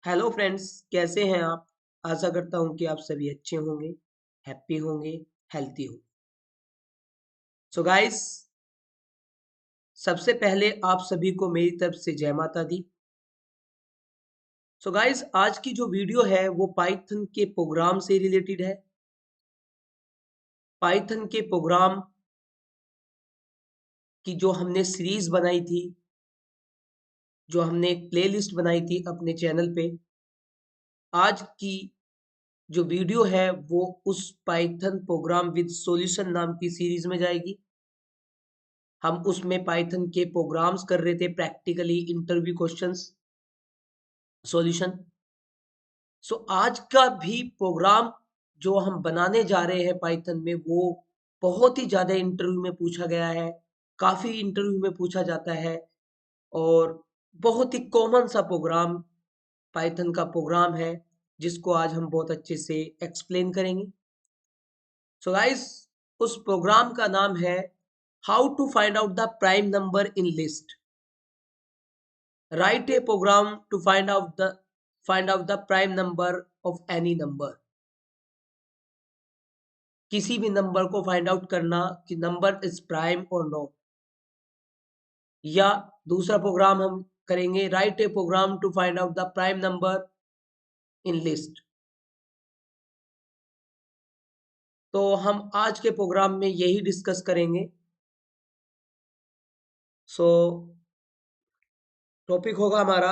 Hello friends, कैसे हैं आप। आशा करता हूं कि आप सभी अच्छे होंगे, हैप्पी होंगे, हेल्थी होंगे। सो गाइस, सबसे पहले आप सभी को मेरी तरफ से जय माता दी। सो गाइस, आज की जो वीडियो है वो पाइथन के प्रोग्राम से रिलेटेड है। पाइथन के प्रोग्राम की जो हमने सीरीज बनाई थी, जो हमने एक प्लेलिस्ट बनाई थी अपने चैनल पे, आज की जो वीडियो है वो उस पाइथन प्रोग्राम विद सॉल्यूशन नाम की सीरीज में जाएगी। हम उसमें पाइथन के प्रोग्राम्स कर रहे थे, प्रैक्टिकली इंटरव्यू क्वेश्चंस सॉल्यूशन। सो आज का भी प्रोग्राम जो हम बनाने जा रहे हैं पाइथन में, वो बहुत ही ज़्यादा इंटरव्यू में पूछा गया है, काफ़ी इंटरव्यू में पूछा जाता है और बहुत ही कॉमन सा प्रोग्राम पाइथन का प्रोग्राम है, जिसको आज हम बहुत अच्छे से एक्सप्लेन करेंगे। सो गाइस, उस प्रोग्राम का नाम है how to find out the prime number in list. Write a program to find out the prime number of any number। किसी भी नंबर को फाइंड आउट करना कि नंबर इज प्राइम और नॉट। या दूसरा प्रोग्राम हम करेंगे, write a program to find out the prime number in list. तो हम आज के प्रोग्राम में यही डिस्कस करेंगे। सो टॉपिक होगा हमारा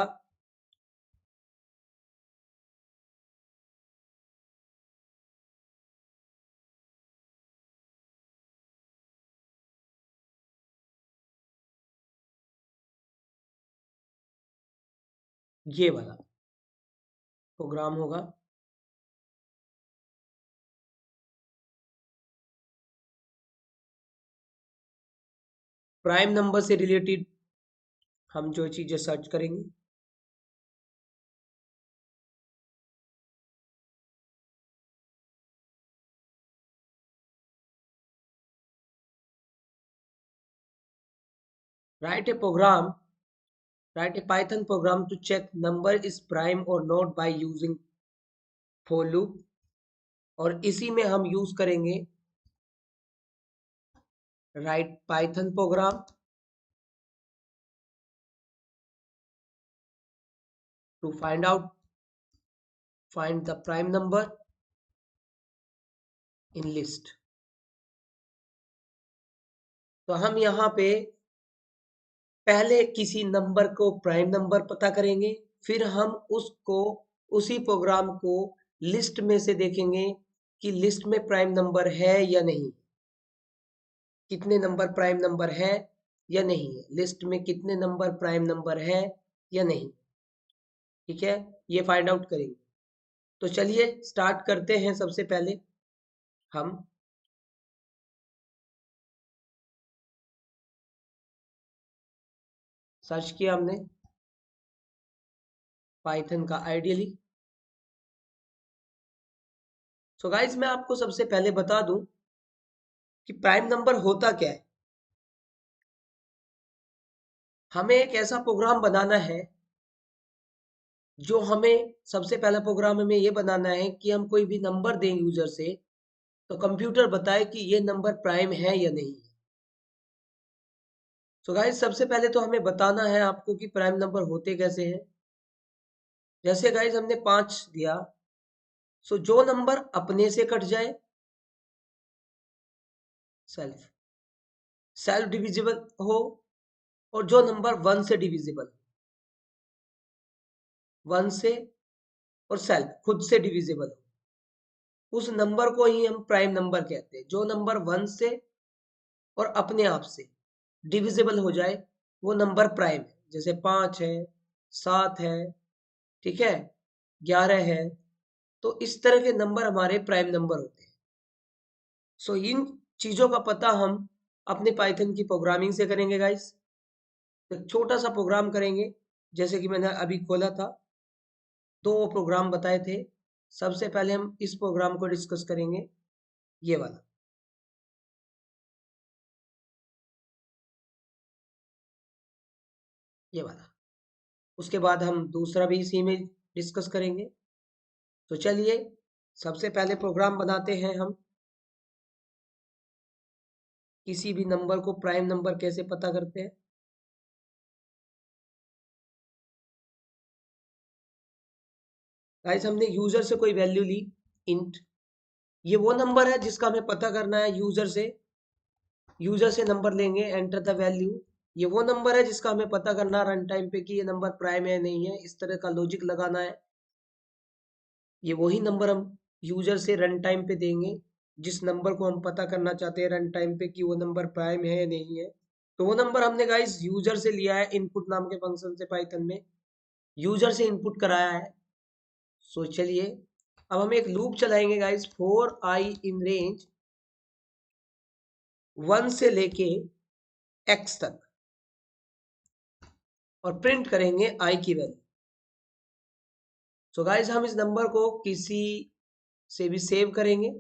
ये वाला प्रोग्राम होगा। प्राइम नंबर से रिलेटेड हम जो चीजें सर्च करेंगे, write a program write a Python program to check number is prime or not by using for loop। और इसी में हम यूज करेंगे write Python program to find the prime number in list। तो हम यहाँ पे पहले किसी नंबर को प्राइम नंबर पता करेंगे, फिर हम उसको उसी प्रोग्राम को लिस्ट में से देखेंगे कि लिस्ट में प्राइम नंबर है या नहीं, कितने नंबर प्राइम नंबर है या नहीं है, लिस्ट में कितने नंबर प्राइम नंबर है या नहीं। ठीक है, ये फाइंड आउट करेंगे। तो चलिए स्टार्ट करते हैं। सबसे पहले हम सर्च किया हमने पाइथन का आइडियली। सो गाइस, मैं आपको सबसे पहले बता दूं कि प्राइम नंबर होता क्या है। हमें एक ऐसा प्रोग्राम बनाना है जो हमें सबसे पहला प्रोग्राम हमें ये बनाना है कि हम कोई भी नंबर दें यूजर से, तो कंप्यूटर बताए कि ये नंबर प्राइम है या नहीं है। सो गाइस, सबसे पहले तो हमें बताना है आपको कि प्राइम नंबर होते कैसे हैं। जैसे गाइस हमने 5 दिया, सो जो नंबर अपने से कट जाए, सेल्फ सेल्फ डिविजिबल हो, और जो नंबर 1 से डिविजिबल, 1 से और सेल्फ खुद से डिविजिबल हो, उस नंबर को ही हम प्राइम नंबर कहते हैं। जो नंबर 1 से और अपने आप से डिविजिबल हो जाए, वो नंबर प्राइम है। जैसे 5 है, 7 है, ठीक है, 11 है। तो इस तरह के नंबर हमारे प्राइम नंबर होते हैं। सो इन चीजों का पता हम अपने पाइथन की प्रोग्रामिंग से करेंगे गाइस। एक छोटा सा प्रोग्राम करेंगे, जैसे कि मैंने अभी खोला था, 2 प्रोग्राम बताए थे। सबसे पहले हम इस प्रोग्राम को डिस्कस करेंगे, ये वाला। ये वाला। उसके बाद हम दूसरा भी इसी में डिस्कस करेंगे। तो चलिए सबसे पहले प्रोग्राम बनाते हैं हम। किसी भी नंबर को प्राइम नंबर कैसे पता करते हैं। गाइस हमने यूजर से कोई वैल्यू ली इंट, ये वो नंबर है जिसका हमें पता करना है। यूजर से नंबर लेंगे, एंटर द वैल्यू। ये वो नंबर है जिसका हमें पता करना रन टाइम पे कि ये नंबर प्राइम है नहीं है, इस तरह का लॉजिक लगाना है। ये वही नंबर हम यूजर से रन टाइम पे देंगे जिस नंबर को हम पता करना चाहते हैं रन टाइम पे कि वो नंबर प्राइम है या नहीं है। तो वो नंबर हमने गाइस यूजर से लिया है इनपुट नाम के फंक्शन से, पाइथन में यूजर से इनपुट कराया है। सो चलिए अब हम एक लूप चलाएंगे guys, for I in range 1 से लेके x तक, और प्रिंट करेंगे आई की वैल्यू। सो गाइस हम इस नंबर को किसी से भी सेव करेंगे,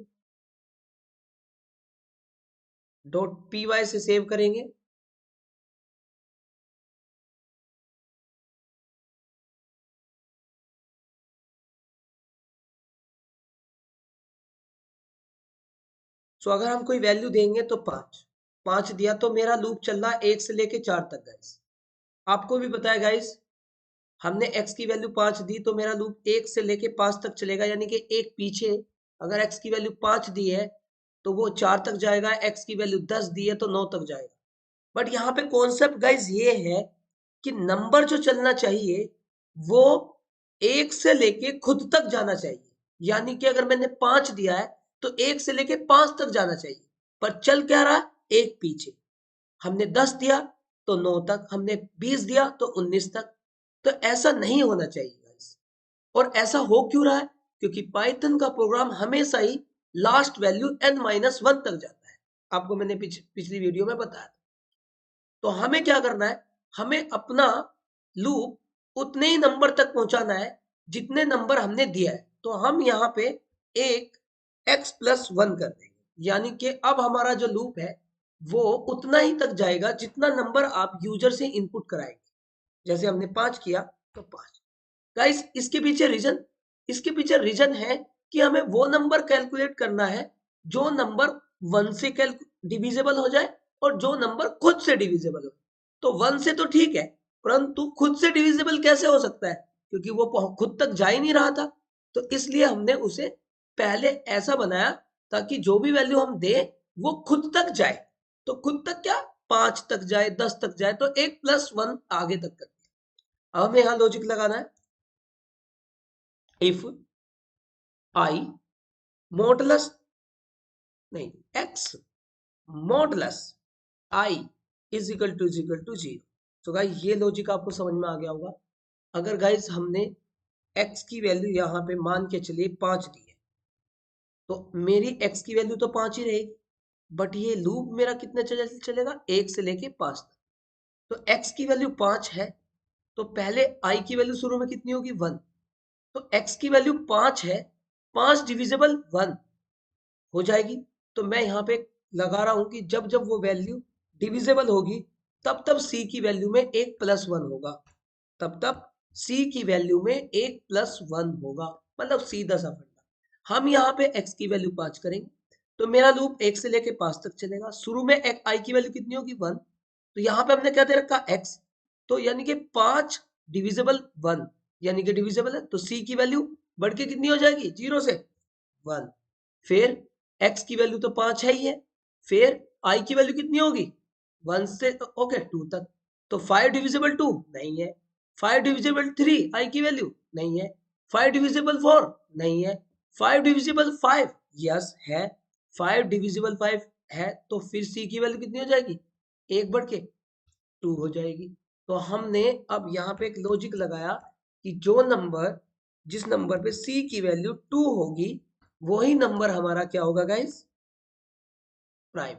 .py से सेव करेंगे। सो अगर हम कोई वैल्यू देंगे तो 5 दिया तो मेरा लूप चल रहा है 1 से लेके 4 तक गाइस। आपको भी पता है गाइस, हमने x की वैल्यू 5 दी तो मेरा लूप 1 से लेके 5 तक चलेगा, यानी कि एक पीछे। अगर x की वैल्यू 5 दी है तो वो 4 तक जाएगा, x की वैल्यू 10 दी है तो 9 तक जाएगा। बट यहाँ पे कॉन्सेप्ट गाइस ये है कि नंबर जो चलना चाहिए वो 1 से लेके खुद तक जाना चाहिए। यानी कि अगर मैंने 5 दिया है तो 1 से लेके 5 तक जाना चाहिए, पर चल क्या रहा, एक पीछे। हमने 10 दिया तो 9 तक, हमने 20 दिया तो 19 तक। तो ऐसा नहीं होना चाहिए गाइस। और ऐसा हो क्यों रहा है, क्योंकि पाइथन का प्रोग्राम हमेशा ही लास्ट वैल्यू n-1 तक जाता है। आपको मैंने पिछली वीडियो में बताया था। तो हमें क्या करना है, हमें अपना लूप उतने ही नंबर तक पहुंचाना है जितने नंबर हमने दिया है। तो हम यहाँ पे एक x+1 कर देंगे, यानी कि अब हमारा जो लूप है वो उतना ही तक जाएगा जितना नंबर आप यूजर से इनपुट कराएंगे। जैसे हमने 5 किया तो 5। गाइस इसके पीछे रीजन है कि हमें वो नंबर कैलकुलेट करना है जो नंबर 1 से डिविजिबल हो जाए और जो नंबर खुद से डिविजिबल हो। तो 1 से तो ठीक है, परंतु खुद से डिविजिबल कैसे हो सकता है, क्योंकि वो खुद तक जा ही नहीं रहा था। तो इसलिए हमने उसे पहले ऐसा बनाया ताकि जो भी वैल्यू हम दे वो खुद तक जाए। तो खुद तक क्या, 5 तक जाए, 10 तक जाए, तो 1+1 आगे तक कर दिया। अब हमें यहां लॉजिक लगाना है, इफ आई मॉडुलस नहीं x modulus I is equal to 0। तो गाइस ये लॉजिक आपको समझ में आ गया होगा। अगर गाइस हमने x की वैल्यू यहाँ पे मान के चलिए 5 दी है तो मेरी x की वैल्यू तो 5 ही रहेगी, बट ये लूप मेरा कितने चलेगा, 1 से लेके 5 तक। तो x की वैल्यू 5 है तो पहले i की वैल्यू शुरू में कितनी होगी, 1। तो x की वैल्यू 5 है, 5 डिविजिबल 1 हो जाएगी। तो मैं यहाँ पे लगा रहा हूं कि जब जब वो वैल्यू डिविजिबल होगी तब तब c की वैल्यू में 1+1 होगा, तब तब c की वैल्यू में 1+1 होगा। मतलब सीधा सा फंडा। हम यहाँ पे x की वैल्यू 5 करेंगे तो मेरा लूप 1 से लेके 5 तक चलेगा। शुरू में i की वैल्यू कितनी होगी, 1। तो यहाँ पे हमने क्या दे रखा, x। तो यानी कि 5 डिविजिबल 1, यानी कि डिविजिबल है तो c की वैल्यू बढ़ के कितनी हो जाएगी, 0 से 1। फिर x की वैल्यू तो 5 है ही है, फिर i की वैल्यू कितनी होगी, 1 से ओके 2 तक। तो 5 डिविजिबल 2 नहीं है, 5 डिविजिबल 3 i की वैल्यू नहीं है, 5 डिविजिबल 4 नहीं है, 5 डिविजिबल 5 यस है, 5 डिविजिबल 5 है। तो फिर c की वैल्यू कितनी हो जाएगी, एक बढ़ के 2 हो जाएगी। तो हमने अब यहाँ पे एक लॉजिक लगाया कि जिस नंबर पे c की वैल्यू 2 होगी वही नंबर हमारा क्या होगा गाइस, प्राइम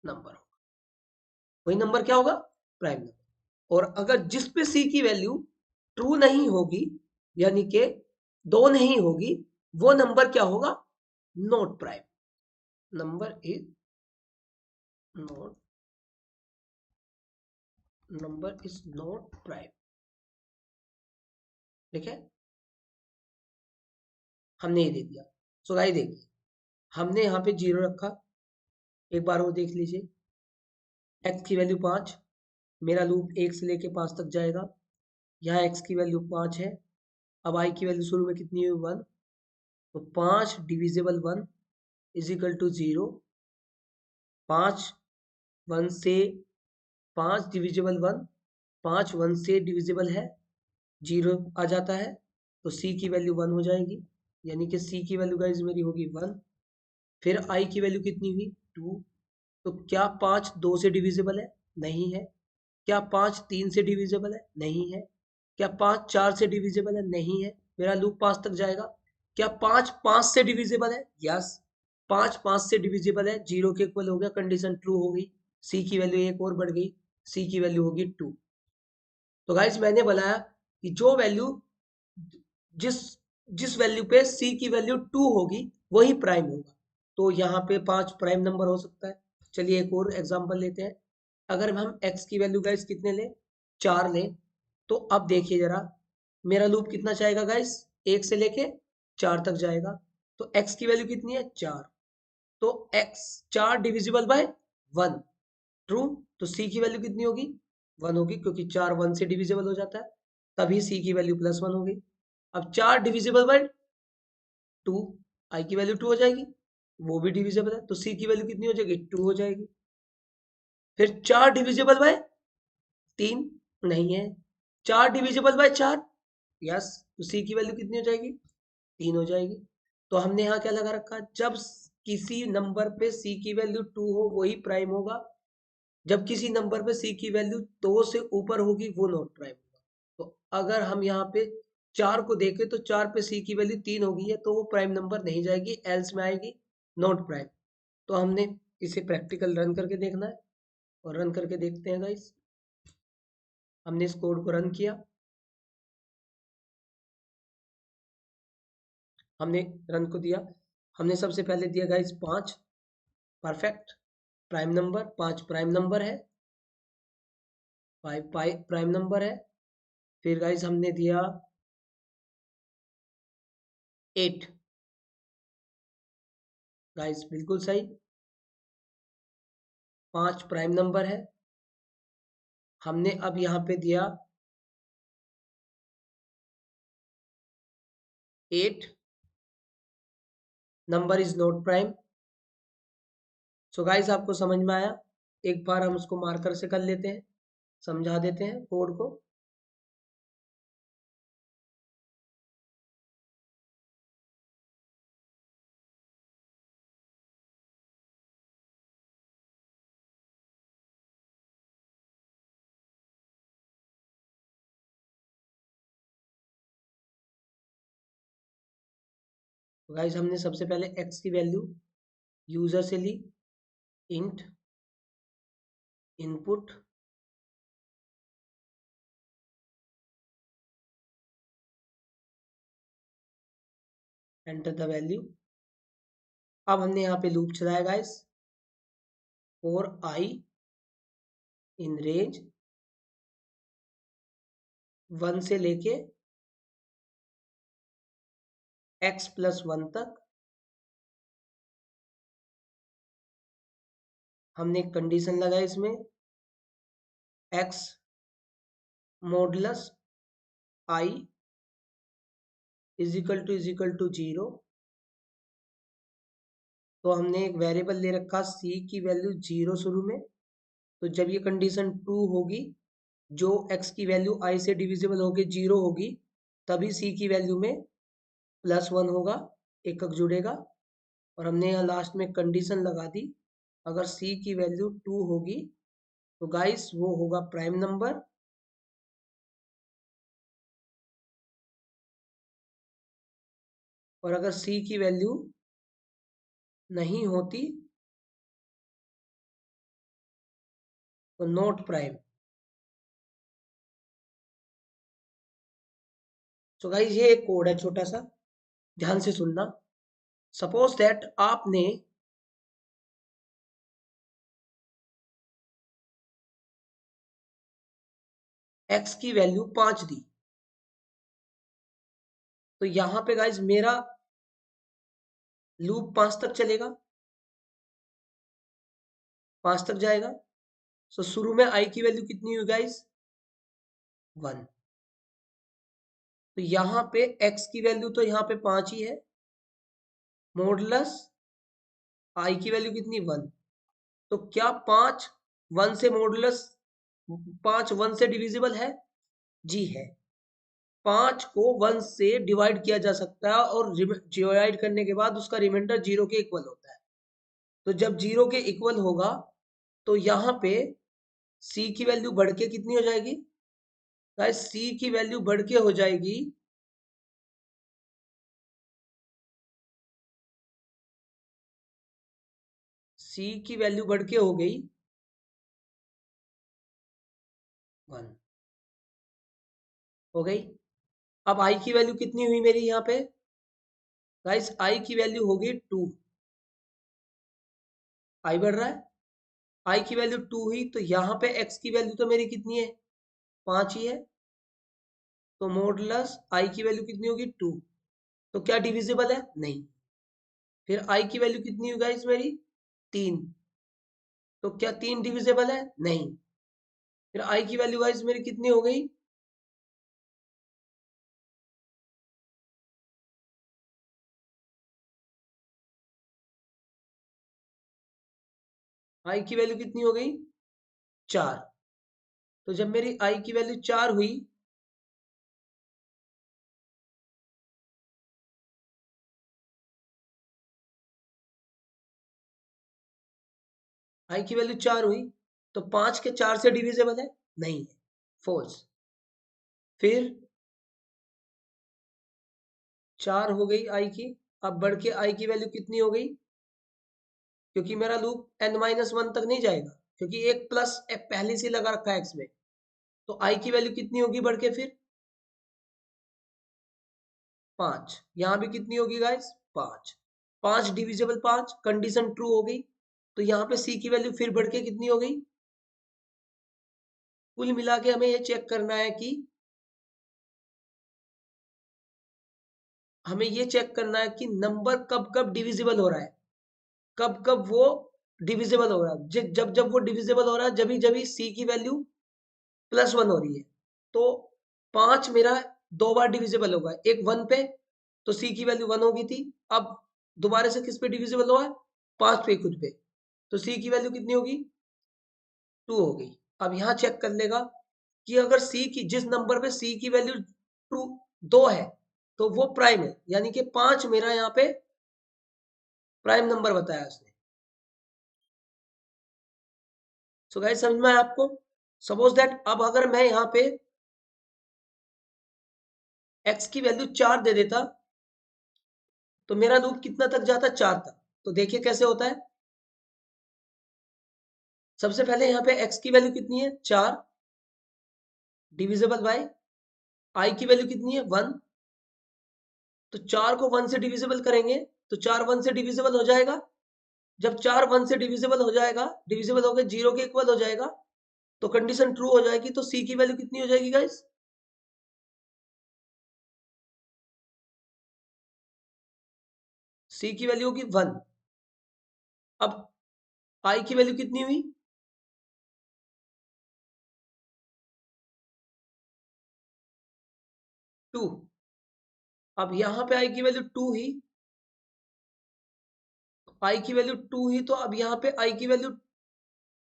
नंबर होगा। वही नंबर क्या होगा, प्राइम नंबर। और अगर जिस पे c की वैल्यू ट्रू नहीं होगी, यानी कि 2 नहीं होगी, वो नंबर क्या होगा, not prime. Number is not number is not prime. ठीक है, हमने ये दे दिया। सो गाइस देखिए, हमने यहाँ पे 0 रखा, एक बार वो देख लीजिए। x की वैल्यू 5, मेरा लूप 1 से लेके 5 तक जाएगा। यहाँ x की वैल्यू 5 है। अब i की वैल्यू शुरू में कितनी हुई 1, तो 5 डिविजिबल 1 इज इक्वल टू 0। 5 1 से 5 डिविजिबल 1, 5 1 से डिविजिबल है, 0 आ जाता है, तो c की वैल्यू 1 हो जाएगी, यानी कि c की वैल्यू गाइस मेरी होगी 1। फिर i की वैल्यू कितनी हुई 2। तो क्या 5 2 से डिविजिबल है? नहीं है। क्या 5 3 से डिविजिबल है? नहीं है। क्या 5 4 से डिविजिबल है? नहीं है। मेरा लूप 5 तक जाएगा। क्या 5 5 से डिविजिबल है? यस, 5 5 से डिविजिबल है, 0 के इक्वल हो गया, कंडीशन ट्रू हो गई, सी की वैल्यू एक और बढ़ गई, सी की वैल्यू होगी 2। तो गाइस मैंने बताया कि जो वैल्यू जिस जिस वैल्यू पे सी की वैल्यू 2 होगी वही प्राइम होगा। तो यहाँ पे 5 प्राइम नंबर हो सकता है। चलिए एक और एग्जांपल लेते हैं। अगर हम x की वैल्यू गाइस कितने लें, 4 लें, तो अब देखिए जरा, मेरा लूप कितना जाएगा गाइस, 1 से लेके 4 तक जाएगा। तो x की वैल्यू कितनी है 4, तो x 4 डिविजिबल बाय 1, ट्रू। तो c की वैल्यू कितनी होगी 1 होगी, क्योंकि 4 1 से डिविजिबल हो जाता है, तभी c की वैल्यू +1 होगी। अब 4 डिविजिबल बाय 2, i की वैल्यू 2 हो जाएगी, वो भी डिविजिबल है, तो c की वैल्यू कितनी हो जाएगी 2 हो जाएगी। फिर 4 डिविजिबल बाय 3 नहीं है, 4 डिविजिबल बाय 4, यस, तो c की वैल्यू कितनी हो जाएगी 3 हो जाएगी। तो हमने यहाँ क्या लगा रखा, जब किसी नंबर पे c की वैल्यू 2 हो वही प्राइम होगा, जब किसी नंबर पे c की वैल्यू 2 से ऊपर होगी वो नॉट प्राइम होगा। तो अगर हम यहाँ पे 4 को देखें तो 4 पे c की वैल्यू 3 हो गई है, तो वो प्राइम नंबर नहीं जाएगी, एल्स में आएगी नॉट प्राइम। तो हमने इसे प्रैक्टिकल रन करके देखना है, और रन करके देखते हैं गाइस। हमने इस कोड को रन किया, हमने रन को दिया, हमने सबसे पहले दिया guys 5, perfect, prime number, 5 prime number है, 5 प्राइम नंबर है। फिर गाइस हमने दिया 8, गाइस बिल्कुल सही, 5 प्राइम नंबर है। हमने अब यहाँ पे दिया 8, number is not prime. So guys आपको समझ में आया? एक बार हम उसको मार्कर से कर लेते हैं, समझा देते हैं कोड को। तो गाइस हमने सबसे पहले x की वैल्यू यूजर से ली, int input enter the value. अब हमने यहाँ पे लूप चलाया guys, for i in range 1 से लेके x + 1 तक। हमने एक कंडीशन लगाई इसमें, x modulus i is equal to 0। तो हमने एक वेरिएबल ले रखा c की वैल्यू 0 शुरू में, तो जब ये कंडीशन ट्रू होगी, जो x की वैल्यू i से डिविजिबल होगी 0 होगी, तभी c की वैल्यू में +1 होगा, एकक जुड़ेगा। और हमने यहाँ लास्ट में कंडीशन लगा दी, अगर c की वैल्यू 2 होगी तो गाइस वो होगा प्राइम नंबर, और अगर c की वैल्यू नहीं होती तो नॉट प्राइम। तो गाइस ये एक कोड है छोटा सा, ध्यान से सुनना। सपोज दैट आपने x की वैल्यू 5 दी, तो यहाँ पे गाइज मेरा लूप 5 तक चलेगा, 5 तक जाएगा। सो शुरू में आई की वैल्यू कितनी हुई गाइज? 1। तो यहाँ पे एक्स की वैल्यू तो यहाँ पे 5 ही है, मॉडुलस आई की वैल्यू कितनी? 1। तो क्या 5 1 से मॉडुलस 5 1 से डिविजिबल है? जी है। 5 को 1 से डिवाइड किया जा सकता है और डिवाइड करने के बाद उसका रिमाइंडर 0 के इक्वल होता है। तो जब 0 के इक्वल होगा तो यहाँ पे c की वैल्यू बढ़ के कितनी हो जाएगी गाइस? c की वैल्यू बढ़ के हो जाएगी c की वैल्यू बढ़ के हो गई 1 हो गई। अब i की वैल्यू कितनी हुई मेरी यहाँ पे गाइस? i की वैल्यू होगी 2। i बढ़ रहा है, i की वैल्यू 2 हुई तो यहाँ पे x की वैल्यू तो मेरी कितनी है? 5 ही है। तो मॉडुलस i की वैल्यू कितनी होगी? 2। तो क्या डिविजिबल है? नहीं। फिर i की वैल्यू कितनी हुई गाइस मेरी? 3। तो क्या 3 डिविजिबल है? नहीं। फिर i की वैल्यू गाइस मेरी कितनी हो गई? i की वैल्यू कितनी हो गई? 4। तो जब मेरी i की वैल्यू 4 हुई i की वैल्यू 4 हुई तो 5 के 4 से डिविजिबल है? नहीं है, फॉल्स। फिर 4 हो गई i की, अब बढ़ के i की वैल्यू कितनी हो गई? क्योंकि मेरा लूप n-1 तक नहीं जाएगा, क्योंकि एक प्लस पहले से लगा रखा है x में। तो i की वैल्यू कितनी होगी बढ़ के? फिर 5। यहाँ भी कितनी होगी गाइस? 5। 5 डिविजिबल 5, कंडीशन ट्रू हो गई। तो यहाँ पे c की वैल्यू फिर बढ़ के कितनी हो गई? कुल मिला के हमें ये चेक करना है कि नंबर कब कब डिविजिबल हो रहा है, कब कब वो डिविजिबल हो रहा है। जब जब वो डिविजिबल हो रहा है, जब जब सी की वैल्यू +1 हो रही है। तो 5 मेरा 2 बार डिविजिबल होगा, एक 1 पे, तो सी की वैल्यू 1 होगी थी। अब दोबारा से किस पे डिविजिबल हुआ है? 5 पे खुद पे। तो सी की वैल्यू कितनी होगी? 2 हो गई। अब यहाँ चेक कर लेगा कि अगर सी की जिस नंबर पे सी की वैल्यू 2 है तो वो प्राइम है, यानी कि 5 मेरा यहाँ पे प्राइम नंबर बताया उसने। सो गाइस समझ में आया आपको? सपोज दैट अब अगर मैं यहाँ पे x की वैल्यू 4 दे देता तो मेरा लूप कितना तक जाता? 4 तक। तो देखिए कैसे होता है। सबसे पहले यहाँ पे x की वैल्यू कितनी है? 4 डिविजिबल बाय i की वैल्यू कितनी है? 1। तो 4 को 1 से डिविजिबल करेंगे तो 4 1 से डिविजिबल हो जाएगा। जब 4 1 से डिविजिबल हो जाएगा, डिविजिबल होकर 0 के इक्वल हो जाएगा, तो कंडीशन ट्रू हो जाएगी। तो c की वैल्यू कितनी हो जाएगी गाइस? c की वैल्यू होगी 1। अब i की वैल्यू कितनी हुई? 2। अब यहाँ पे i की वैल्यू 2 ही, i की वैल्यू 2 ही, तो अब यहाँ पे i की वैल्यू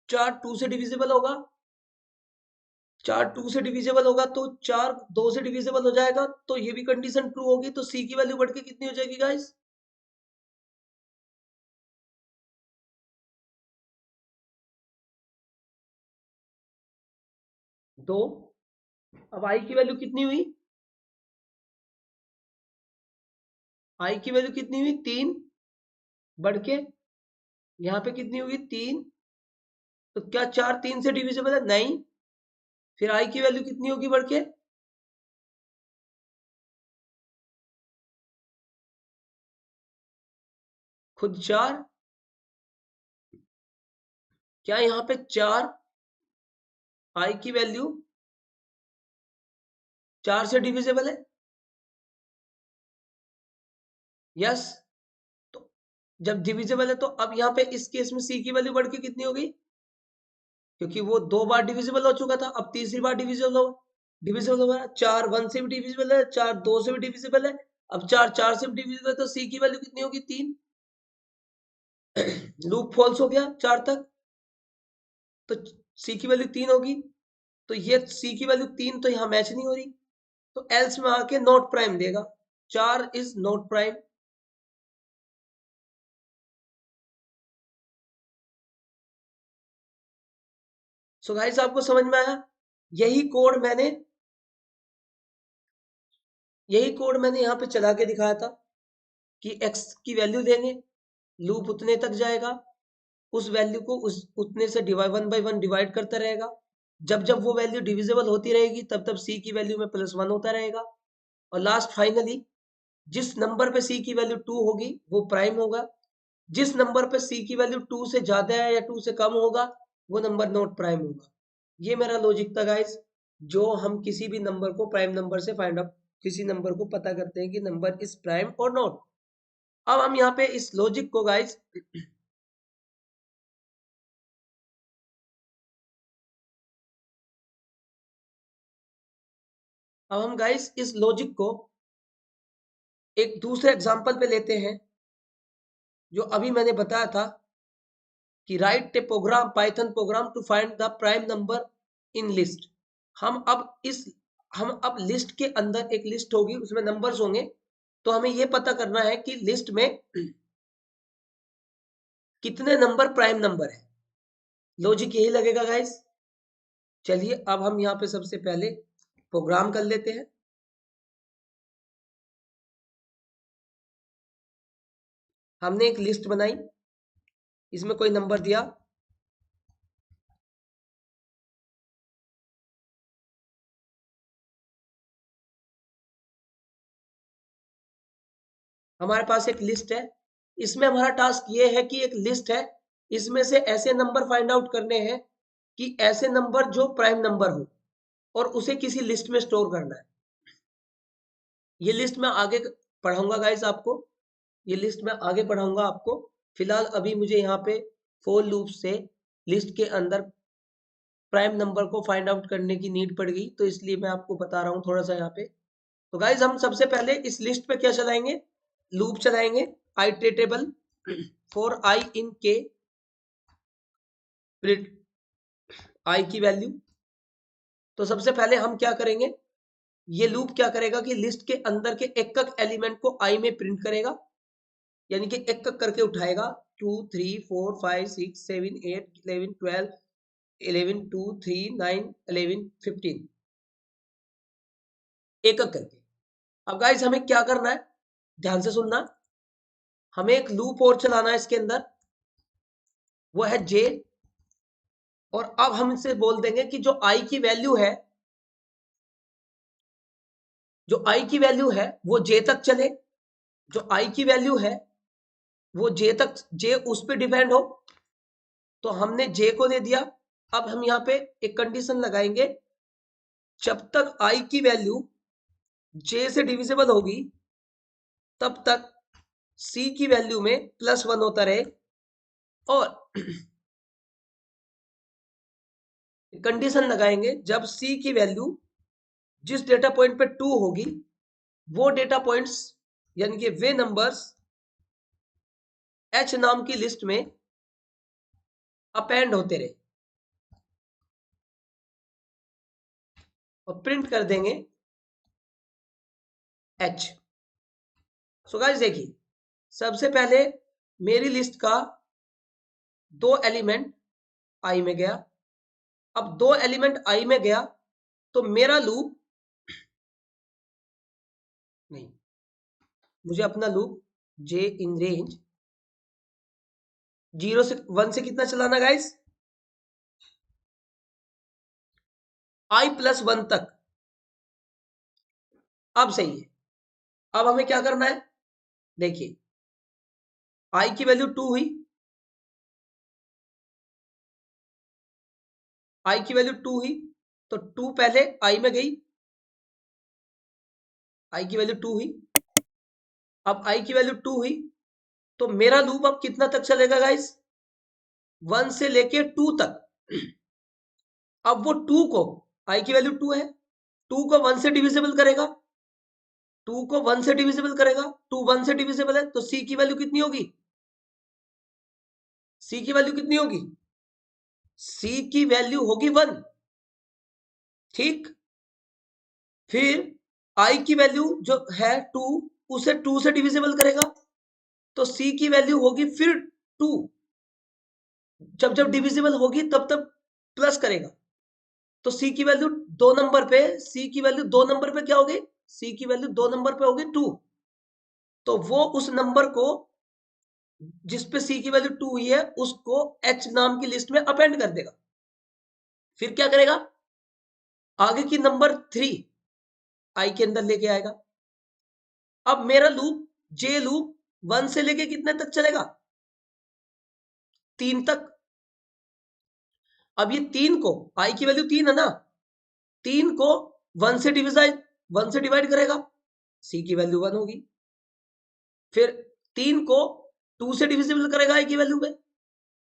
4 2 से डिविजिबल होगा। 4 2 से डिविजिबल होगा तो 4 2 से डिविजिबल हो जाएगा, तो ये भी कंडीशन ट्रू होगी। तो c की वैल्यू बढ़ के कितनी हो जाएगी गाइस? 2। अब i की वैल्यू कितनी हुई? i की वैल्यू कितनी हुई? 3 बढ़ के यहाँ पे कितनी होगी? 3। तो क्या 4 3 से डिविजिबल है? नहीं। फिर i की वैल्यू कितनी होगी बढ़ के? खुद 4। क्या यहाँ पे 4 i की वैल्यू 4 से डिविजिबल है? यस। तो जब डिविजिबल है तो अब यहाँ पे इस केस में सी की वैल्यू बढ़ के कितनी होगी, क्योंकि वो 2 बार डिविजिबल हो चुका था, अब तीसरी बार डिविजिबल होगा। 4 1 से भी डिविजिबल है, 4 2 से भी डिविजिबल है, अब 4 4 से भी डिविजिबल है, तो सी की वैल्यू कितनी होगी, 3। लूप फॉल्स हो गया 4 तक, तो सी की वैल्यू 3 होगी। तो ये सी की वैल्यू 3 तो यहाँ मैच नहीं हो रही, तो एल्स में आके नॉट प्राइम देगा। 4 is not prime. So guys आपको समझ में आया? यही कोड मैंने यहाँ पे चला के दिखाया था कि x की वैल्यू देंगे, लूप उतने तक जाएगा, उस वैल्यू को उस उतने से डिवाइड 1 बाई 1 डिवाइड करता रहेगा। जब जब वो वैल्यू डिविजिबल होती रहेगी तब तब c की वैल्यू में +1 होता रहेगा, और लास्ट फाइनली जिस नंबर पे c की वैल्यू 2 होगी वो प्राइम होगा, जिस नंबर पे c की वैल्यू 2 से ज्यादा है या 2 से कम होगा वो नंबर नॉट प्राइम होगा। ये मेरा लॉजिक था गाइस, जो हम किसी भी नंबर को प्राइम नंबर से फाइंड आउट, किसी नंबर को पता करते हैं कि नंबर इज प्राइम और नॉट। अब हम यहाँ पे इस लॉजिक को गाइस अब हम गाइस इस लॉजिक को एक दूसरे एग्जांपल पे लेते हैं, जो अभी मैंने बताया था कि write a program, Python program to find the prime number in list. हम अब लिस्ट के अंदर एक लिस्ट होगी, उसमें नंबर्स होंगे, तो हमें यह पता करना है कि लिस्ट में कितने नंबर प्राइम नंबर है। लॉजिक यही लगेगा गाइस। चलिए अब हम यहाँ पे सबसे पहले प्रोग्राम कर लेते हैं। हमने एक लिस्ट बनाई, इसमें कोई नंबर दिया, हमारे पास एक लिस्ट है। इसमें हमारा टास्क ये है कि एक लिस्ट है, इसमें से ऐसे नंबर फाइंड आउट करने हैं कि ऐसे नंबर जो प्राइम नंबर हो, और उसे किसी लिस्ट में स्टोर करना है। ये लिस्ट मैं आगे पढ़ाऊंगा गाइस आपको, ये लिस्ट मैं आगे पढ़ाऊंगा आपको। फिलहाल अभी मुझे यहाँ पे फॉर लूप से लिस्ट के अंदर प्राइम नंबर को फाइंड आउट करने की नीड पड़ गई, तो इसलिए मैं आपको बता रहा हूँ थोड़ा सा यहाँ पे। तो गाइज हम सबसे पहले इस लिस्ट पे क्या चलाएंगे, लूप चलाएंगे, आइटरेटेबल फॉर आई इन के प्रिंट आई की वैल्यू। तो सबसे पहले हम क्या करेंगे, ये लूप क्या करेगा कि लिस्ट के अंदर के एक एक एलिमेंट को आई में प्रिंट करेगा, यानी कि एक एक करके उठाएगा, 2 3 4 5 6 7 8 11 12 11 2 3 9 11 15, एक एक करके। अब गाइस हमें क्या करना है, ध्यान से सुनना, हमें एक लूप और चलाना है इसके अंदर, वो है जे। और अब हम इसे बोल देंगे कि जो आई की वैल्यू है, जो आई की वैल्यू है वो जे तक चले, जो आई की वैल्यू है वो जे तक, जे उस पर डिपेंड हो। तो हमने जे को दे दिया। अब हम यहाँ पे एक कंडीशन लगाएंगे, जब तक आई की वैल्यू जे से डिविजिबल होगी तब तक सी की वैल्यू में +1 होता रहे, और कंडीशन लगाएंगे जब सी की वैल्यू जिस डेटा पॉइंट पे 2 होगी वो डेटा पॉइंट्स, यानी कि वे नंबर्स एच नाम की लिस्ट में अपेंड होते रहे, और प्रिंट कर देंगे एच। सो गाइस देखिए, सबसे पहले मेरी लिस्ट का 2 एलिमेंट आई में गया। अब 2 एलिमेंट आई में गया तो मेरा लूप नहीं, मुझे अपना लूप जे इन रेंज 0 से 1 से कितना चलाना गाइस, i+1 तक। अब सही है। अब हमें क्या करना है, देखिए आई की वैल्यू 2 हुई, आई की वैल्यू 2 हुई, तो 2 पहले आई में गई, आई की वैल्यू 2 हुई, अब आई की वैल्यू 2 हुई, तो मेरा लूप अब कितना तक चलेगा गाइस? 1 से लेके 2 तक। अब वो 2 को, आई की वैल्यू 2 है, 2 को 1 से डिविजिबल करेगा, 2 को 1 से डिविजिबल करेगा, 2 1 से डिविजिबल है, तो सी की वैल्यू कितनी होगी? सी की वैल्यू कितनी होगी? सी की वैल्यू होगी 1। ठीक, फिर आई की वैल्यू जो है 2, उसे 2 से डिविजिबल करेगा, तो सी की वैल्यू होगी फिर 2। जब जब डिविजिबल होगी तब तब प्लस करेगा, तो सी की वैल्यू 2 नंबर पे, सी की वैल्यू 2 नंबर पे क्या होगी? सी की वैल्यू 2 नंबर पे होगी 2। तो वो उस नंबर को जिस पे सी की वैल्यू 2 हुई है उसको एच नाम की लिस्ट में अपेंड कर देगा। फिर क्या करेगा? आगे की नंबर 3 आई के अंदर लेके आएगा। अब मेरा लूप जे लूप 1 से लेके कितने तक चलेगा? 3 तक। अब ये 3 को, आई की वैल्यू 3 है ना, 3 को 1 से डिवाइड करेगा, सी की वैल्यू 1 होगी। फिर 3 को 2 से डिविजिबल करेगा आई की वैल्यू पे,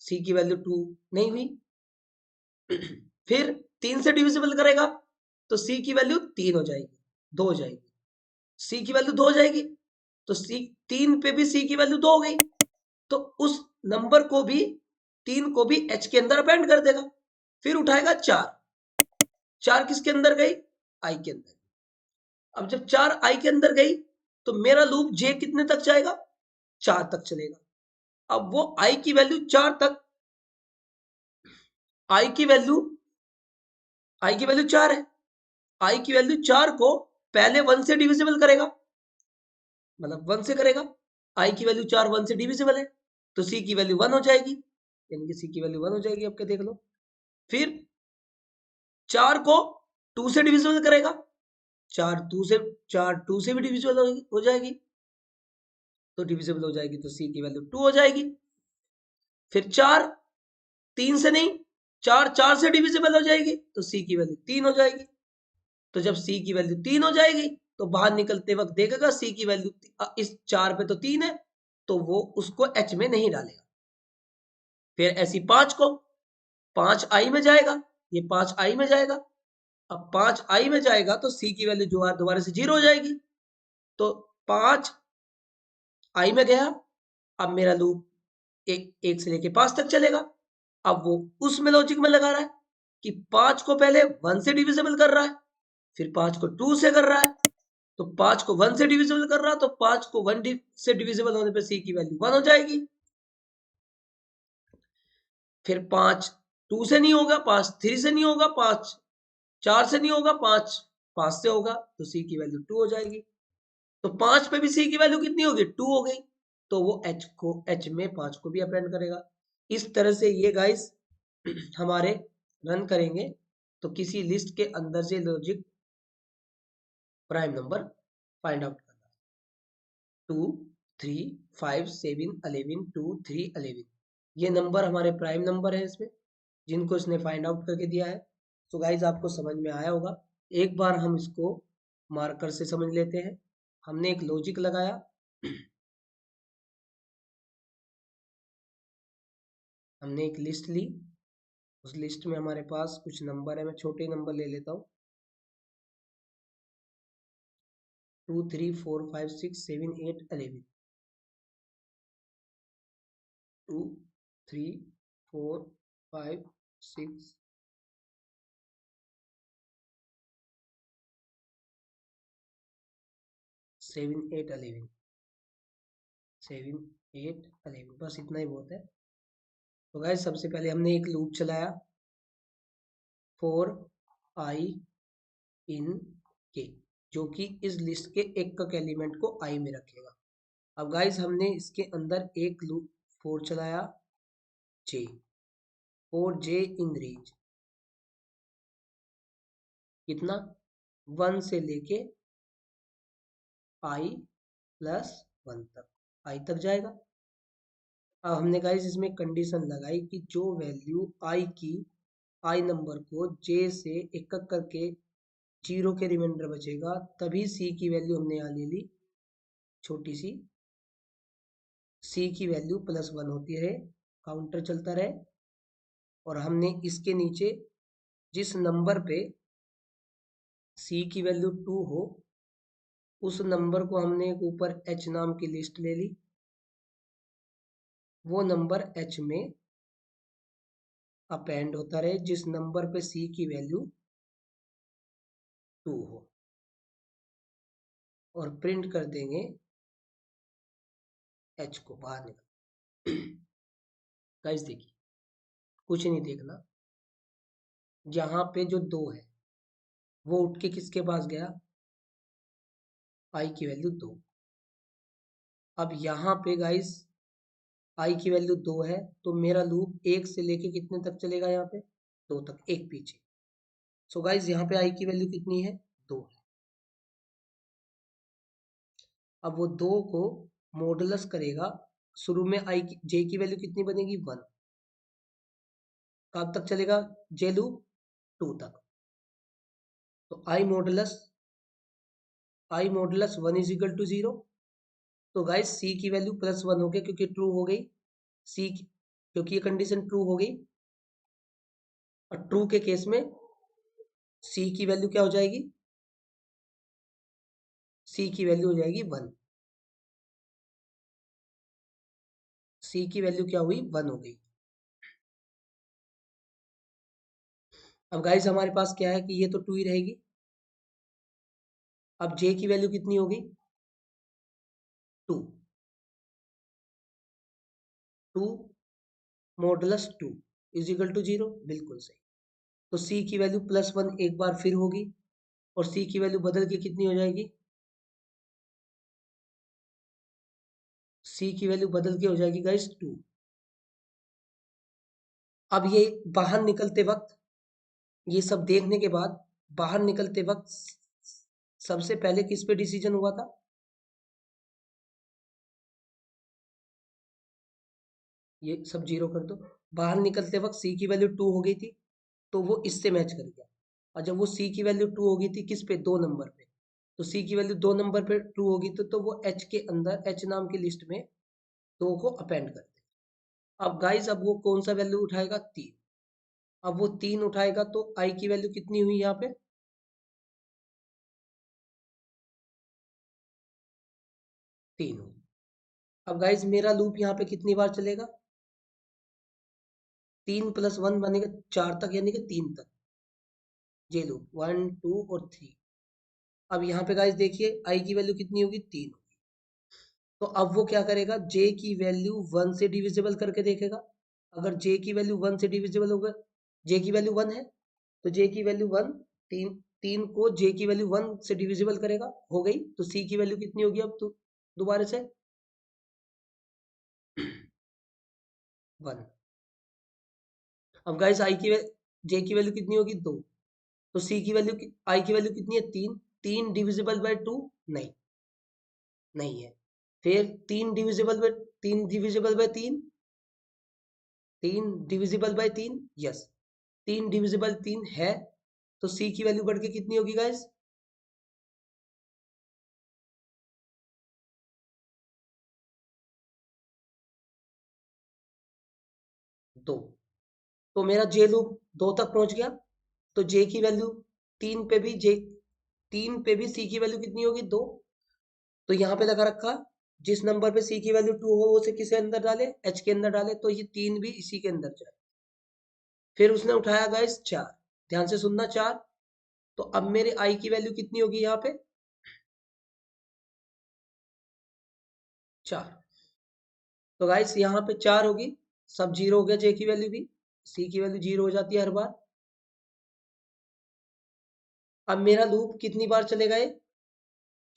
सी की वैल्यू 2 नहीं हुई। फिर 3 से डिविजिबल करेगा, तो सी की वैल्यू 3 हो जाएगी, 2 हो जाएगी, सी की वैल्यू 2 हो जाएगी, तो सी 3 पे भी सी की वैल्यू 2 हो गई, तो उस नंबर को भी 3 को भी एच के अंदर अपेंड कर देगा। फिर उठाएगा 4, 4 किसके अंदर गई? आई के अंदर। अब जब 4 आई के अंदर गई, तो मेरा लूप जे कितने तक जाएगा? 4 तक चलेगा। अब वो आई की वैल्यू 4 तक, आई की वैल्यू, आई की वैल्यू 4 है, आई की वैल्यू 4 को पहले 1 से डिविजिबल करेगा, मतलब 1 से करेगा, आई की वैल्यू 4 1 से डिविजिबल है, तो सी की वैल्यू 1 हो जाएगी, यानी कि सी की वैल्यू 1 हो जाएगी। अब क्या देख लो, फिर 4 को 2 से डिविजिबल करेगा, 4 2 से भी डिविजिबल हो जाएगी, तो डिविजिबल हो जाएगी, तो सी की वैल्यू 2 हो जाएगी। फिर 4 3 से नहीं, 4 4 से डिविजिबल हो जाएगी, तो सी की वैल्यू 3 हो जाएगी। तो जब सी की वैल्यू 3 हो जाएगी, तो बाहर निकलते वक्त देखेगा सी की वैल्यू इस 4 पे तो 3 है, तो वो उसको एच में नहीं डालेगा। फिर ऐसी 5 को, 5 आई में जाएगा, ये 5 आई में जाएगा। अब 5 आई में जाएगा तो सी की वैल्यू जो दोबारा से 0 हो जाएगी, तो 5 आई में गया। अब मेरा लूप एक से लेके 5 तक चलेगा। अब वो उसमें लॉजिक में लगा रहा है कि 5 को पहले 1 से डिविजिबल कर रहा है, फिर 5 को 2 से कर रहा है, तो 5 को 1 से डिविजिबल कर रहा है, तो 5 को 1 से डिविजिबल होने पे सी की वैल्यू 1 हो जाएगी। फिर 5 2 से नहीं होगा, 5 3 से नहीं होगा, 5 4 से नहीं होगा, 5 5 से होगा, तो सी की वैल्यू 2 हो जाएगी। तो 5 पे भी सी की वैल्यू कितनी होगी? 2 हो गई, तो वो एच में 5 को भी अपेंड करेगा। इस तरह से ये गाइस हमारे रन करेंगे, तो किसी लिस्ट के अंदर से logic prime number find out करना। 2 3 5 7 11 2 3 11, ये नंबर हमारे प्राइम नंबर है इसमें, जिनको इसने फाइंड आउट करके दिया है। तो गाइज आपको समझ में आया होगा। एक बार हम इसको मार्कर से समझ लेते हैं। हमने एक लॉजिक लगाया, हमने एक लिस्ट ली, उस लिस्ट में हमारे पास कुछ नंबर है, मैं छोटे नंबर ले लेता हूँ, 2 3 4 5 6 7 8 11, 2 3 4 5 6 7 8 11, 7 8 11, बस इतना ही बहुत है। तो गाइस सबसे पहले हमने एक लूप चलाया, 4 आई इन के, जो कि इस लिस्ट के एक का एलिमेंट को आई में रखेगा। अब गाइस हमने इसके अंदर एक लूप 4 चलाया, जे, 4 जे इन रेंज कितना? 1 से लेके आई प्लस 1 तक, आई तक जाएगा। अब हमने गाइस इसमें कंडीशन लगाई कि जो वैल्यू आई की, आई नंबर को जे से एक करके 0 के रिमाइंडर बचेगा, तभी सी की वैल्यू हमने यहाँ ले ली छोटी सी c की वैल्यू +1 होती रहे, काउंटर चलता रहे, और हमने इसके नीचे जिस नंबर पे c की वैल्यू 2 हो उस नंबर को हमने एक ऊपर h नाम की लिस्ट ले ली, वो नंबर h में अपेंड होता रहे जिस नंबर पे c की वैल्यू 2 हो, और प्रिंट कर देंगे h को बाहर निकल। गाइस देखिए, कुछ नहीं देखना, यहाँ पे जो 2 है वो उठ के किसके पास गया, i की वैल्यू 2। अब यहाँ पे गाइस i की वैल्यू 2 है, तो मेरा लूप 1 से लेके कितने तक चलेगा, यहाँ पे 2 तक, एक पीछे। सो गाइस यहाँ पे i की वैल्यू कितनी है, 2 है। अब वो 2 को मॉडुलस करेगा, शुरू में j की वैल्यू कितनी बनेगी, 1। कब तक चलेगा j लूप, 2 तक। तो i modulus 1 is equal to 0। तो गाइस c की वैल्यू +1 हो गया क्योंकि ट्रू हो गई, क्योंकि ये कंडीशन ट्रू हो गई, और ट्रू के केस में c की वैल्यू क्या हो जाएगी, c की वैल्यू हो जाएगी 1। c की वैल्यू क्या हुई, 1 हो गई। अब गाइस हमारे पास क्या है कि ये तो 2 ही रहेगी। अब j की वैल्यू कितनी होगी, 2। 2 मॉडुलस 2 इज इक्वल टू 0, बिल्कुल सही। तो c की वैल्यू +1 एक बार फिर होगी, और c की वैल्यू बदल के कितनी हो जाएगी, c की वैल्यू बदल के हो जाएगी गाइस 2। अब ये बाहर निकलते वक्त, ये सब देखने के बाद बाहर निकलते वक्त सबसे पहले किस पे डिसीजन हुआ था, ये सब 0 कर दो। बाहर निकलते वक्त c की वैल्यू 2 हो गई थी, तो वो इससे मैच कर गया। और जब वो c की वैल्यू 2 हो गई थी किस पे, 2 नंबर पे, तो c की वैल्यू 2 नंबर पे ट्रू होगी, तो वो h के अंदर, h नाम की लिस्ट में 2 को अपेंड कर दे। अब गाइस अब वो कौन सा वैल्यू उठाएगा, 3। अब वो 3 उठाएगा तो i की वैल्यू कितनी हुई यहाँ पे, 3 हुई। अब गाइस मेरा लूप यहाँ पे कितनी बार चलेगा, 3 + 1 बनेगा 4 तक, यानी कि 3 तक जे लूप, 1 2 और 3। अब यहाँ पे गाइस देखिए i की वैल्यू कितनी होगी, 3 होगी। तो अब वो क्या करेगा, j की वैल्यू 1 से डिविजिबल करके देखेगा। अगर j की वैल्यू 1 से डिविजिबल होगा, j की वैल्यू 1 है, तो j की वैल्यू 1, 3 3 को j की वैल्यू 1 से डिविजिबल करेगा, हो गई। तो c की वैल्यू कितनी होगी, अब तो दोबारा से 1। अब गाइस j की वैल्यू कितनी होगी, 2। तो c की वैल्यू, i की वैल्यू कितनी है, 3। 3 डिविजिबल बाय 2, नहीं, नहीं है। फिर 3 divisible by 3, 3 divisible by 3, yes, 3 divisible 3 है। तो c की वैल्यू बढ़ के कितनी होगी गाइस, 2। तो मेरा j लूप 2 तक पहुंच गया, तो j की वैल्यू 3 पे भी j 3 पे भी c की वैल्यू कितनी होगी, 2। तो यहाँ पे लगा रखा, जिस नंबर पे c की वैल्यू 2 हो वो उसे किसे अंदर डाले, h के अंदर डाले, तो ये 3 भी इसी के अंदर जाए। फिर उसने उठाया गाइस 4, ध्यान से सुनना, 4। तो अब मेरे i की वैल्यू कितनी होगी यहाँ पे, 4। तो गाइस यहाँ पे 4 होगी, सब 0 हो गया, j की वैल्यू भी, c की वैल्यू 0 हो जाती है हर बार। अब मेरा लूप कितनी बार चलेगा ये,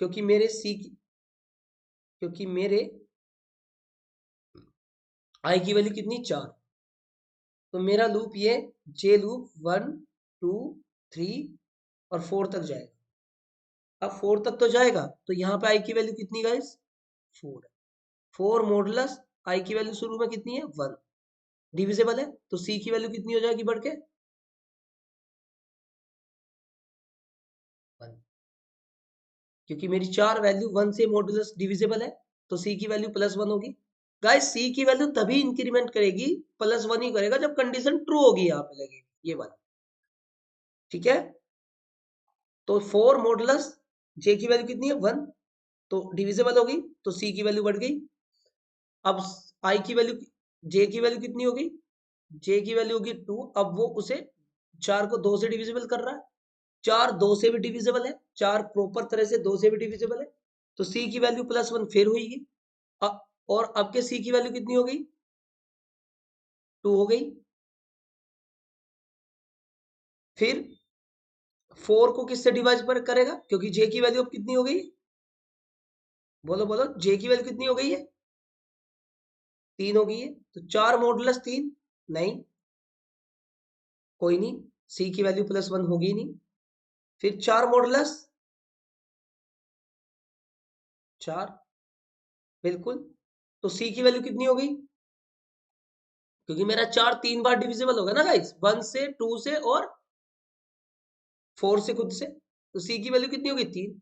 क्योंकि मेरे क्योंकि मेरे i की वैल्यू कितनी, 4। तो मेरा लूप ये j लूप 1 2 3 और 4 तक जाएगा। अब 4 तक तो जाएगा, तो यहाँ पे i की वैल्यू कितनी गाइस, 4 है। 4 मॉडुलस i की वैल्यू शुरू में कितनी है, 1, डिविजिबल है, तो c की वैल्यू कितनी हो जाएगी बढ़ के, 1। क्योंकि मेरी 4 वैल्यू 1 से मॉडुलस डिविजिबल है, तो सी की वैल्यू +1 होगी। गाइस सी की वैल्यू तभी इंक्रीमेंट करेगी, +1 ही करेगा जब कंडीशन ट्रू होगी, यहाँ पे लगेगी ये वाला, ठीक है। तो 4 मॉडुलस जे की वैल्यू कितनी है 1, तो डिविजिबल होगी, तो सी की वैल्यू बढ़ गई। अब आई की वैल्यू, जे की वैल्यू कितनी होगी, जे की वैल्यू होगी 2। अब वो उसे 4 को 2 से डिविजिबल कर रहा है, 4 2 से भी डिविजिबल है, 4 प्रॉपर तरह से 2 से भी डिविजिबल है, तो सी की वैल्यू +1 फिर होगी। और अब के सी की वैल्यू कितनी हो गई, 2 हो गई। फिर 4 को किससे डिवाइड पर करेगा, क्योंकि जे की वैल्यू अब कितनी हो गई, बोलो बोलो, जे की वैल्यू कितनी हो गई है, 3 हो गई है, तो 4 मॉडुलस 3, नहीं कोई नहीं, सी की वैल्यू +1 होगी नहीं। फिर 4 मॉडुलस 4, बिल्कुल, तो सी की वैल्यू कितनी हो गई, क्योंकि मेरा 4 3 बार डिविजिबल होगा ना गाइस, 1 से 2 से और 4 से खुद से, तो सी की वैल्यू कितनी होगी 3।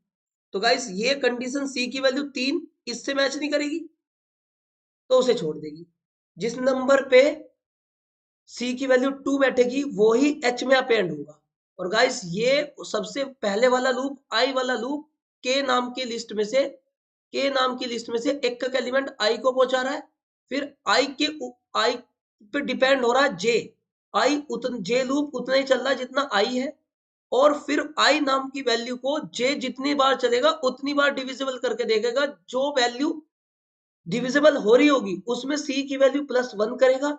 तो गाइस ये कंडीशन सी की वैल्यू 3 इससे मैच नहीं करेगी, तो उसे छोड़ देगी। जिस नंबर पे सी की वैल्यू 2 बैठेगी वो ही एच में अपेंड होगा। और गाइस ये सबसे पहले वाला लूप, आई वाला लूप, के नाम की लिस्ट में से, के नाम की लिस्ट में से एक का एलिमेंट आई को पहुंचा रहा है, फिर आई पे डिपेंड हो रहा है जे, जे लूप उतना ही चल रहा है जितना आई है, और फिर आई नाम की वैल्यू को जे जितनी बार चलेगा उतनी बार डिविजिबल करके देखेगा, जो वैल्यू डिविजिबल हो रही होगी उसमें सी की वैल्यू +1 करेगा,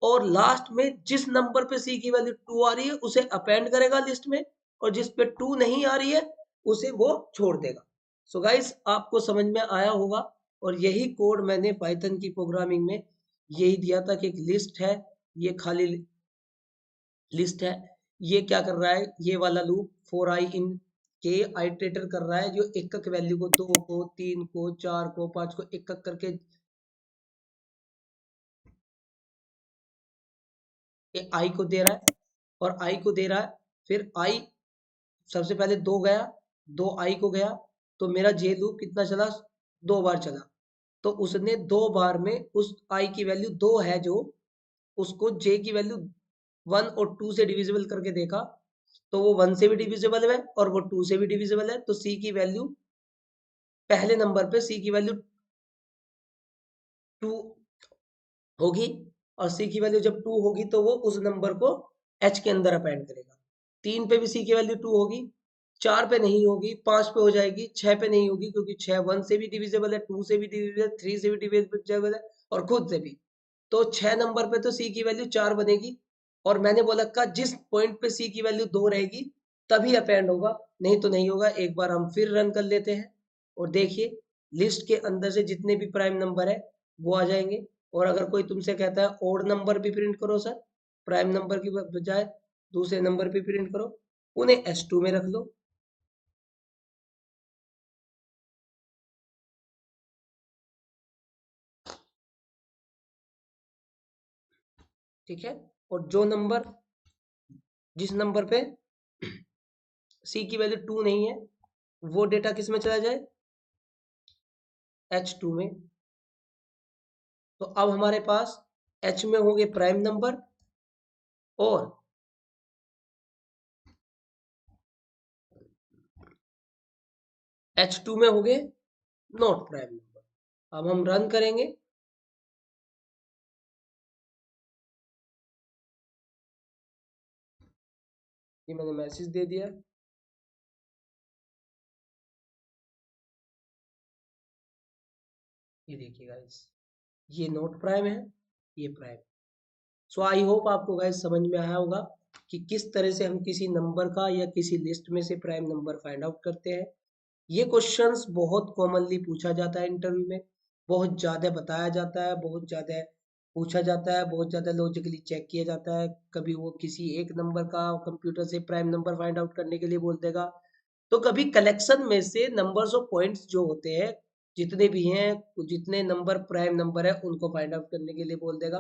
और लास्ट में जिस नंबर पे सी की वैल्यू 2 आ रही है उसे अपेंड करेगा लिस्ट में, और जिस पे 2 नहीं आ रही है उसे वो छोड़ देगा। सो गाइस आपको समझ में आया होगा, और यही कोड मैंने पाइथन की प्रोग्रामिंग में यही दिया था कि एक लिस्ट है, ये खाली लिस्ट है, ये क्या कर रहा है, ये वाला लूप फॉर आई इन के आइटरेटर कर रहा है, जो एक एक वैल्यू को 2 को 3 को 4 को 5 को एक एक करके आई को दे रहा है, और आई को दे रहा है, फिर आई सबसे पहले 2 गया, 2 आई को गया, तो मेरा जे लूप कितना चला, 2 बार चला, तो उसने 2 बार में उस आई की वैल्यू 2 है जो, उसको जे की वैल्यू 1 और 2 से डिविजिबल करके देखा, तो वो 1 से भी डिविजिबल है और वो 2 से भी डिविजिबल है, तो सी की वैल्यू पहले नंबर पे सी की वैल्यू 2 होगी, और सी की वैल्यू जब 2 होगी तो वो उस नंबर को एच के अंदर अपेंड करेगा। 3 पे भी सी की वैल्यू 2 होगी, 4 पे नहीं होगी, 5 पे हो जाएगी, 6 पे नहीं होगी क्योंकि 6 1 से भी डिविजिबल है, 2 से भी डिविजिबल है, 3 से भी डिविजिबल है, और खुद से भी। तो 6 नंबर पे तो सी की वैल्यू 4 बनेगी, और मैंने बोला का जिस पॉइंट पे सी की वैल्यू 2 रहेगी तभी अपेंड होगा, नहीं तो नहीं होगा। एक बार हम फिर रन कर लेते हैं, और देखिए लिस्ट के अंदर से जितने भी प्राइम नंबर है वो आ जाएंगे। और अगर कोई तुमसे कहता है ओड नंबर भी प्रिंट करो सर, प्राइम नंबर की बजाय दूसरे नंबर भी प्रिंट करो, उन्हें S2 में रख लो, ठीक है। और जो नंबर, जिस नंबर पे सी की वैल्यू 2 नहीं है, वो डेटा किस में चला जाए, H2 में। तो अब हमारे पास H में होंगे प्राइम नंबर, और H2 में होंगे नॉट प्राइम नंबर। अब हम रन करेंगे, ये मैंने मैसेज दे दिया, ये देखिए गाइस, ये नॉट प्राइम है, ये प्राइम। सो आई होप आपको गाइस समझ में आया होगा कि किस तरह से हम किसी नंबर का या किसी लिस्ट में से प्राइम नंबर फाइंड आउट करते हैं। ये क्वेश्चंस बहुत कॉमनली पूछा जाता है इंटरव्यू में, बहुत ज़्यादा बताया जाता है, बहुत ज़्यादा पूछा जाता है, बहुत ज़्यादा लॉजिकली चेक किया जाता है। कभी वो किसी एक नंबर का कंप्यूटर से प्राइम नंबर फाइंड आउट करने के लिए बोल देगा, तो कभी कलेक्शन में से नंबर्स ऑफ पॉइंट्स जो होते हैं, जितने भी हैं, जितने नंबर प्राइम नंबर है उनको फाइंड आउट करने के लिए बोल देगा।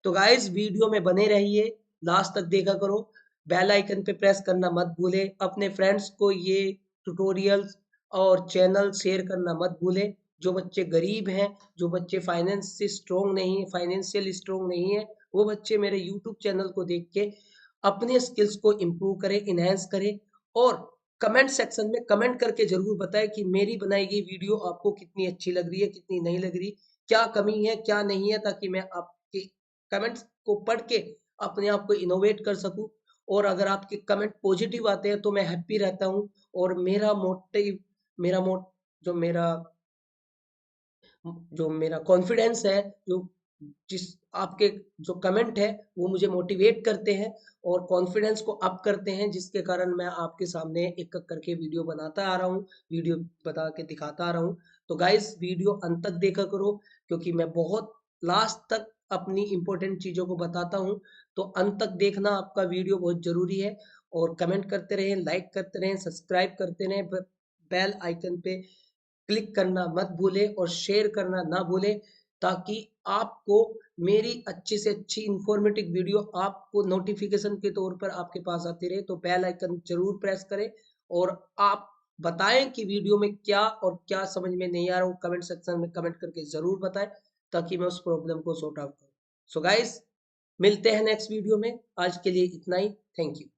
तो गाइस वीडियो में बने रहिए, लास्ट तक देखा करो, बेल आइकन पे प्रेस करना मत भूले, अपने फ्रेंड्स को ये ट्यूटोरियल्स और चैनल शेयर करना मत भूलें। जो बच्चे गरीब हैं, जो बच्चे फाइनेंस से स्ट्रॉन्ग नहीं है, फाइनेंशियल स्ट्रॉन्ग नहीं है, वो बच्चे मेरे यूट्यूब चैनल को देख के अपने स्किल्स को इम्प्रूव करें, इनहेंस करें और कमेंट सेक्शन में कमेंट करके जरूर बताएं कि मेरी बनाई गई वीडियो आपको कितनी अच्छी लग रही है, कितनी नहीं लग रही, क्या कमी है, क्या नहीं है, ताकि मैं आपके कमेंट्स को पढ़ के अपने आप को इनोवेट कर सकूं। और अगर आपके कमेंट पॉजिटिव आते हैं तो मैं हैप्पी रहता हूं। और मेरा मोटिव मेरा मोट जो मेरा जो मेरा कॉन्फिडेंस है, जो जिस आपके जो कमेंट है वो मुझे मोटिवेट करते हैं और कॉन्फिडेंस को अप करते हैं, जिसके कारण मैं आपके सामने एक एक करके वीडियो बनाता आ रहा हूँ, वीडियो बता के दिखाता आ रहा हूँ। तो गाइस वीडियो अंत तक देखा करो, क्योंकि मैं बहुत लास्ट तक अपनी इंपॉर्टेंट चीज़ों को बताता हूँ। तो अंत तक देखना आपका वीडियो बहुत ज़रूरी है। और कमेंट करते रहें, लाइक करते रहें, सब्सक्राइब करते रहें, बेल आइकन पे क्लिक करना मत भूलें और शेयर करना ना भूलें, ताकि आपको मेरी अच्छी से अच्छी इंफॉर्मेटिव वीडियो आपको नोटिफिकेशन के तौर पर आपके पास आती रहे। तो बेल आइकन जरूर प्रेस करें और आप बताएं कि वीडियो में क्या और क्या समझ में नहीं आ रहा हो, कमेंट सेक्शन में कमेंट करके जरूर बताएं, ताकि मैं उस प्रॉब्लम को सॉर्ट आउट करूं। सो गाइस, मिलते हैं नेक्स्ट वीडियो में। आज के लिए इतना ही। Thank you.